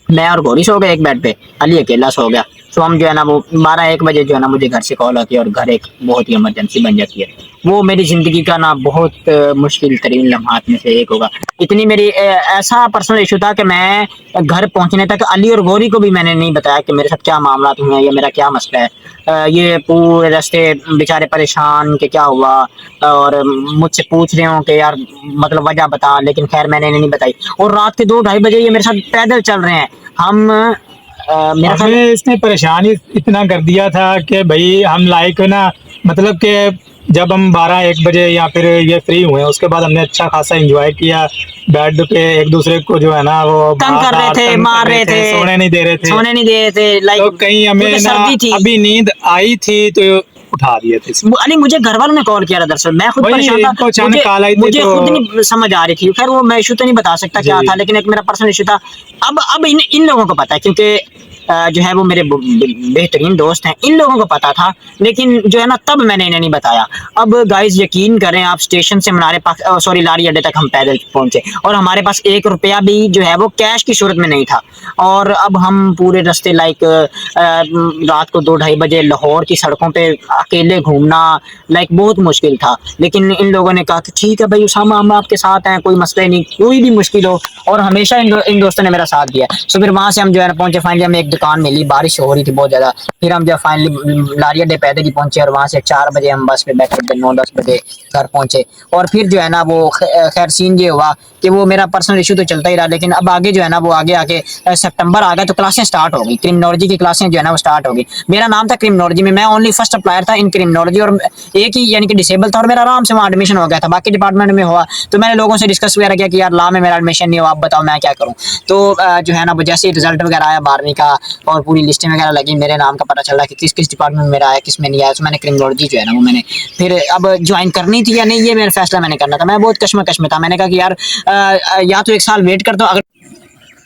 Speaker 2: मैं और गौरी सो गए एक बेड पे, अली अकेला सो गया। तो हम जो है ना वो 12-1 बजे जो है ना मुझे घर से कॉल आती है और घर एक बहुत ही इमरजेंसी बन जाती है। वो मेरी जिंदगी का ना बहुत मुश्किल तरीन लम्हात में से एक होगा। इतनी मेरी ऐसा पर्सनल इशू था कि मैं घर पहुंचने तक अली और गौरी को भी मैंने नहीं बताया कि मेरे साथ क्या मामला हुए हैं या मेरा क्या मसला है। ये पूरे रास्ते बेचारे परेशान कि क्या हुआ, और मुझसे पूछ रहे हो कि यार मतलब वजह बता, लेकिन खैर मैंने इन्हें नहीं बताई। और रात के 2-2:30 बजे ये मेरे साथ पैदल चल रहे हैं। हम मेरा ख्याल
Speaker 1: हमें इसने परेशान ही इतना कर दिया था कि भाई हम लाइक ना, मतलब कि जब हम 12-1 बजे या फिर ये फ्री हुए, उसके बाद हमने अच्छा खासा एंजॉय किया। बेड पे एक दूसरे को जो है ना वो
Speaker 2: तंग कर रहे थे,
Speaker 1: तंग
Speaker 2: मार
Speaker 1: कर
Speaker 2: रहे थे,
Speaker 1: सोने नहीं दे रहे थे।
Speaker 2: सोने नहीं दे रहे थे। लाइक
Speaker 1: तो कहीं हमें ना
Speaker 2: सर्दी थी।
Speaker 1: अभी नींद आई थी तो उठा दिए थे।
Speaker 2: अली मुझे घर वालों ने कॉल किया था, दरअसल मैं खुद
Speaker 1: वही,
Speaker 2: परेशान था।
Speaker 1: इनको अचानक
Speaker 2: मुझे
Speaker 1: कॉल आई थी
Speaker 2: मुझे
Speaker 1: तो-
Speaker 2: खुद नहीं समझ आ रही थी। खैर वो मैं इशू तो नहीं बता सकता क्या
Speaker 1: जी।
Speaker 2: था, लेकिन एक मेरा पर्सनल इशू था। अब इन लोगों को पता है, क्योंकि जो है वो मेरे बेहतरीन दोस्त हैं, इन लोगों को पता था, लेकिन जो है ना तब मैंने इन्हें नहीं बताया। अब गाइस यकीन करें, आप स्टेशन से मनारे पास सॉरी लारी अड्डे तक हम पैदल पहुंचे और हमारे पास 1 रुपया भी जो है वो कैश की सूरत में नहीं था। और अब हम पूरे रास्ते लाइक रात को 2-2:30 बजे लाहौर की सड़कों पे अकेले घूमना लाइक बहुत मुश्किल था। लेकिन इन लोगों ने कहा कि ठीक है भाई उसामा, हम आपके साथ हैं, कोई मसला ही नहीं, कोई भी मुश्किल हो। और हमेशा इन दोस्तों ने मेरा साथ दिया। सो फिर वहां से हम जो है ना पहुंचे। फाइनली हमें एक दुकान मिली, बारिश हो रही थी बहुत ज्यादा। फिर हम जो फाइनली लारी अड्डे पैदल ही पहुंचे और वहां से 4 बजे हम बस पे बैठे, 9-10 बजे घर पहुंचे। और फिर जो है ना वो खैर सीन ये हुआ कि वो मेरा पर्सनल इशू तो चलता ही रहा, लेकिन अब आगे जो है ना वो आगे आके सितंबर आ गया तो क्लासें स्टार्ट हो गई, क्रिमिनोलॉजी की क्लासें जो है ना वो स्टार्ट हो गई। मेरा नाम था क्रिमिनोलॉजी में, मैं ओनली फर्स्ट अप्लायर था इन क्रिमिनोलॉजी, और एक ही यानी कि डिसेबल था, और मेरा आराम से वहाँ एडमिशन हो गया था। बाकी डिपार्टमेंट में हुआ तो मैंने लोगों से डिस्कस वगैरह किया कि यार लॉ में मेरा एडमिशन नहीं हुआ, आप बताओ मैं क्या करूँ। तो जो है ना वो जैसे ही रिजल्ट वगैरह आया 12वीं का और पूरी लिस्टें वगैरह लगी, मेरे नाम का पता चला कि किस किस डिपार्टमेंट में मेरा आया, किस में नहीं आया। तो मैंने क्रिमिनोलॉजी जो है ना वो मैंने फिर अब ज्वाइन करनी थी या नहीं, ये मेरा फैसला मैंने करना था। मैं बहुत कश्मकश में था। मैंने कहा कि यार या तो 1 साल वेट कर दो। अगर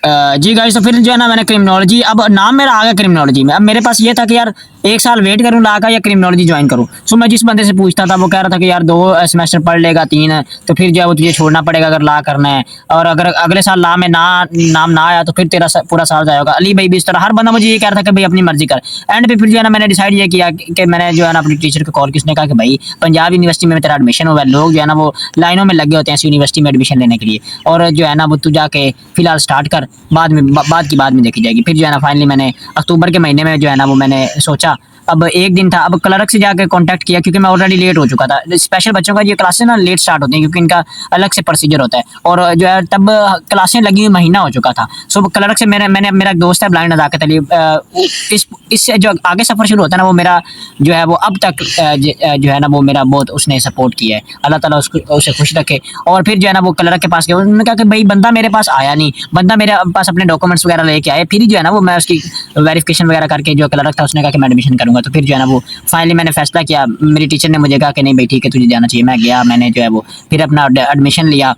Speaker 2: जी गाइस, तो फिर जो है ना मैंने क्रिमिनोलॉजी, अब नाम मेरा आ गया क्रिमिनोलॉजी में। अब मेरे पास ये था कि यार 1 साल वेट करूँ ला का या क्रिमिनोलॉजी ज्वाइन करूँ। सो मैं जिस बंदे से पूछता था वो कह रहा था कि यार 2 सेमेस्टर पढ़ लेगा, 3 तो फिर जो है वो तुझे छोड़ना पड़ेगा अगर ला करना है, और अगर अगले साल ला में नाम ना आया तो फिर तेरा पूरा साल जाएगा। अली भाई भी इस तरह हर बंदा मुझे ये कह रहा था कि भाई अपनी मर्जी कर। एंड पे फिर जो है ना मैंने डिसाइड ये किया कि मैंने जो है ना अपनी टीचर को कॉल की, उसने कहा कि भाई पंजाब यूनिवर्सिटी में तेरा एडमिशन हुआ है, लोग जो है ना वो लाइनों में लगे होते हैं इस यूनिवर्सिटी में एडमिशन लेने के लिए, और जो है ना वो तू जाके फिलहाल स्टार्ट कर, बाद में देखी जाएगी। फिर जो है ना फाइनली मैंने अक्टूबर के महीने में जो है ना वो मैंने सोचा। अब एक दिन था, अब क्लर्क से जाके कांटेक्ट किया क्योंकि मैं ऑलरेडी लेट हो चुका था। स्पेशल बच्चों का ये क्लासेस ना लेट स्टार्ट होती हैं क्योंकि इनका अलग से प्रोसीजर होता है, और जो है तब क्लासें लगी हुई महीना हो चुका था। सो क्लर्क से मेरा एक दोस्त है ब्लाइंड नज़ाकत अली, इससे जो आगे सफ़र शुरू होता है ना वो मेरा जो है वो अब तक जो है ना वो मेरा बहुत उसने सपोर्ट किया है। अल्लाह ताला उसे खुश रखे। और फिर जो है ना वो क्लर्क के पास गया, उन्होंने कहा कि भाई बंदा मेरे पास आया नहीं, बंदा मेरे पास अपने डॉक्यूमेंट्स वगैरह लेके आए, फिर जो है ना वो मैं उसकी वेरिफिकेशन वगैरह करके जो क्लर्क था उसने कहा कि मैं एडमिशन करूँगा। तो फिर जो है ना वो फाइनली मैंने फैसला किया, मेरी टीचर ने मुझे कहा कि नहीं भाई ठीक है तुझे जाना चाहिए। मैं गया, मैंने जो है वो फिर अपना एडमिशन लिया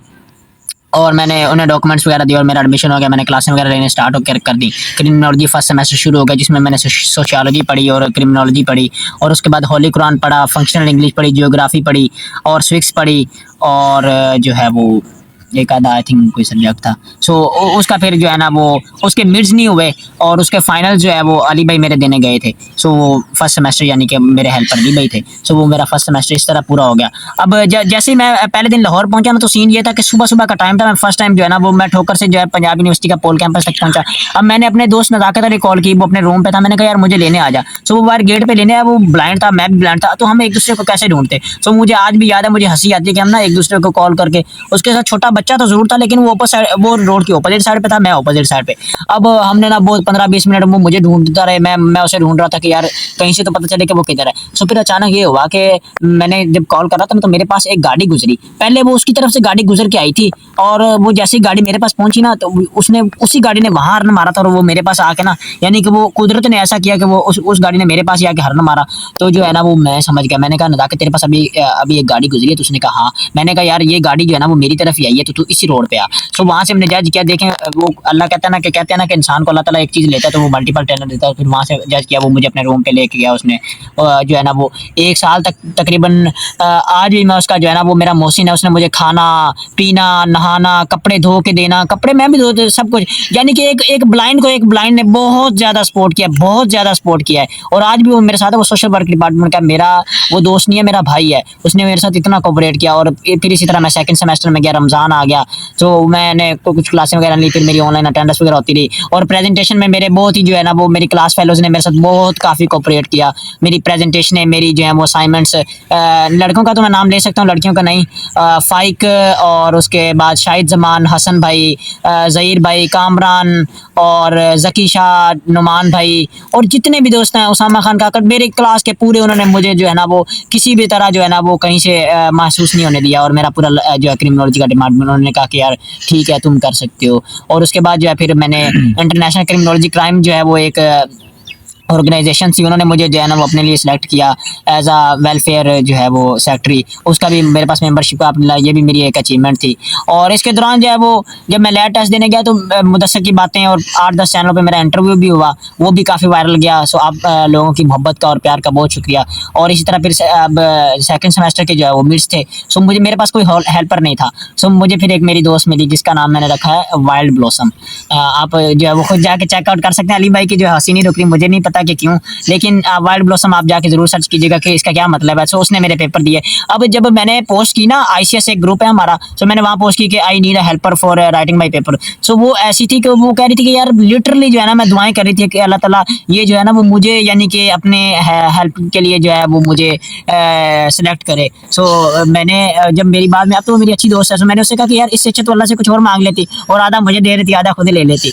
Speaker 2: और मैंने उन्हें डॉक्यूमेंट्स वगैरह दिए और मेरा एडमिशन हो गया। मैंने क्लासें वगैरह लेने स्टार्ट कर दी। क्रिमिनोलॉजी फर्स्ट सेमेस्टर शुरू हो गया जिसमें मैंने सोशियोलॉजी पढ़ी और क्रिमिनोलॉजी पढ़ी, और उसके बाद होली कुरान पढ़ा, फंक्शनल इंग्लिश पढ़ी, जियोग्राफी पढ़ी और स्विक्स पढ़ी, और जो है वो एक आधा आई थिंक कोई सब्जेक्ट था। सो उसका फिर जो है ना वो उसके मिड्स नहीं हुए और उसके फाइनल जो है वो अली भाई मेरे देने गए थे। सो वो फर्स्ट सेमेस्टर यानी कि मेरे हेल्पर अली भाई थे। सो वो मेरा फर्स्ट सेमेस्टर इस तरह पूरा हो गया। अब जैसे ही मैं पहले दिन लाहौर पहुंचा ना तो सीन ये था कि सुबह सुबह का टाइम था। मैं फर्स्ट टाइम जो है ना वो मैं ठोकर से जो है पंजाब यूनिवर्सिटी का पोल कैंपस तक पहुंचा। अब मैंने अपने दोस्त नज़ाकत अली कॉल की, वो अपने रूम पे था। मैंने कहा यार मुझे लेने आ जा। सो वो बाहर गेट पे लेने आया, वो ब्लाइंड था, मैं भी ब्लाइंड था, तो हम एक दूसरे को कैसे ढूंढते। सो मुझे आज भी याद है, मुझे हंसी आती है कि हम ना एक दूसरे को कॉल करके, उसके साथ छोटा बच्चा तो जरूर था, लेकिन वो वो रोड की अपोजिट साइड पे था, मैं अपोजिट साइड पे। अब हमने ना बहुत 15-20 मिनट वो मुझे ढूंढता रहे, मैं उसे ढूंढ रहा था कि यार कहीं से तो पता चले कि वो किधर है। सो फिर अचानक ये हुआ कि मैंने जब कॉल करा था तो मेरे पास एक गाड़ी गुजरी। पहले वो उसकी तरफ से गाड़ी गुजर के आई थी, और वो जैसी गाड़ी मेरे पास पहुंची ना, तो उसने उसी गाड़ी ने वहां हॉर्न मारा था, और वो मेरे पास आके ना, यानी कि वो कुदरत ने ऐसा किया कि वो उस गाड़ी ने मेरे पास ही आके हॉर्न मारा। तो जो है ना वो मैं समझ गया। मैंने कहा नज़ाकत तेरे पास अभी अभी एक गाड़ी गुजरी है? तो उसने कहा हाँ। मैंने कहा यार ये गाड़ी जो है ना वो मेरी तरफ ही आई है, तो तू इसी रोड पे आ। सो वहां से हमने जज किया। देखें वो अल्लाह कहता है ना कि इंसान को अल्लाह ताला एक चीज लेता है तो वो मल्टीपल टैलेंट देता है। फिर वहां से जज किया, वो मुझे अपने रूम पे लेके गया उसने। जो है ना वो 1 साल तक तकरीबन, आज भी मैं उसका जो है ना वो मेरा मोहसिन है, उसने मुझे खाना पीना, नहाना, कपड़े धो के देना, कपड़े मैं भी धोते, सब कुछ। यानी कि एक ब्लाइंड ने बहुत ज्यादा सपोर्ट किया, बहुत ज्यादा सपोर्ट किया है। और आज भी वो मेरे साथ है, वो सोशल वर्क डिपार्टमेंट का, मेरा वो दोस्त नहीं है, मेरा भाई है। उसने मेरे साथ इतना कोऑपरेट किया। और फिर इसी तरह मैं सेकंड सेमेस्टर में गया, रमजान आ गया, तो मैंने कुछ क्लासें वगैरह ली, फिर मेरी ऑनलाइन अटेंडेंस वगैरह होती रही। और प्रेजेंटेशन में मेरे बहुत ही जो है ना वो मेरी क्लास फेलोज ने मेरे साथ बहुत काफ़ी कोऑपरेट किया। मेरी प्रेजेंटेशन है, मेरी जो है वो असाइनमेंट्स, लड़कों का तो मैं नाम ले सकता हूँ, लड़कियों का नहीं। फ़ाइक, और उसके बाद शाहिद जमान, हसन भाई, ज़हीर भाई, कामरान, और ज़की शाह, नुमान भाई, और जितने भी दोस्त हैं, उसामा खान काकड़, मेरे क्लास के पूरे, उन्होंने मुझे जो है ना वो किसी भी तरह जो है ना वो कहीं से महसूस नहीं होने दिया। और मेरा पूरा जो है क्रिमिनोलॉजी का डिपार्टमेंट, उन्होंने कहा कि यार ठीक है तुम कर सकते हो। और उसके बाद जो है फिर मैंने इंटरनेशनल क्रिमिनोलॉजी क्राइम जो है वो एक ऑर्गेनाइजेशन थी, उन्होंने मुझे जो है ना वो अपने लिए सिलेक्ट किया एज अ वेलफेयर जो है वो सेक्रेटरी। उसका भी मेरे पास मेंबरशिप का अपना, ये भी मेरी एक अचीवमेंट थी। और इसके दौरान जो है वो जब मैं लैब टेस्ट देने गया तो मुदस्सर की बातें और 8-10 चैनलों पे मेरा इंटरव्यू भी हुआ, वो भी काफ़ी वायरल गया। सो आप लोगों की मोहब्बत का और प्यार का बहुत शुक्रिया। और इसी तरह फिर अब सेकेंड सेमेस्टर के जो है वो मिड्स थे, सो मुझे मेरे पास कोई हेल्पर नहीं था। सो मुझे फिर एक मेरी दोस्त मिली जिसका नाम मैंने रखा है वाइल्ड ब्लॉसम। आप जो है वो खुद जाके चेकआउट कर सकते हैं। अली भाई की जो है हंसी नहीं रुक रही, मुझे नहीं पता कि क्यों, लेकिन वाइल्ड ब्लॉसम आप जाके जरूर सर्च कीजिएगा कि इसका क्या मतलब है। सो उसने मेरे पेपर दिए। अब जब मैंने पोस्ट की ना, ICS एक ग्रुप है हमारा, सो मैंने वहाँ पोस्ट की कि I need a helper for writing my paper. So वो ऐसी थी कि वो कह रही थी कि यार लिटरली जो है ना मैं दुआएं कर रही थी कि अल्लाह ताला ये जो है ना वो मुझे, यानी कि अपने हेल्प के लिए जो है वो मुझे सिलेक्ट करे। सो मैंने जब मेरी बात में, अब तो वो मेरी अच्छी दोस्त है, सो मैंने उससे कहा कि यार इससे अच्छा तो अल्लाह से कुछ और मांग लेती, और आधा मुझे दे रही थी, आधा खुद ले लेती।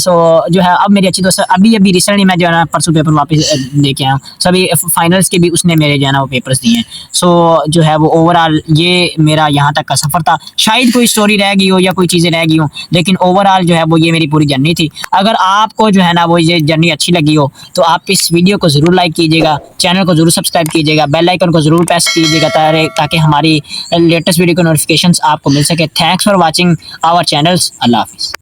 Speaker 2: सो जो है अब मेरी अच्छी दोस्त, अभी रिसेंटली मैं जो है ना परसों पेपर वापस लेके आया हूँ। सभी फाइनल्स के भी उसने मेरे जो है ना वो पेपर्स दिए हैं। सो जो है वो ओवरऑल ये मेरा यहाँ तक का सफ़र था। शायद कोई स्टोरी रह गई हो या कोई चीज़ें रह गई हो, लेकिन ओवरऑल जो है वो ये मेरी पूरी जर्नी थी। अगर आपको जो है ना वो ये जर्नी अच्छी लगी हो तो आप इस वीडियो को ज़रूर लाइक कीजिएगा, चैनल को ज़रूर सब्सक्राइब कीजिएगा, बेल आइकन को ज़रूर प्रेस कीजिएगा ताकि हमारी लेटेस्ट वीडियो की नोटिफिकेशंस आपको मिल सके। Thanks for watching our channels. अल्लाह हाफिज़।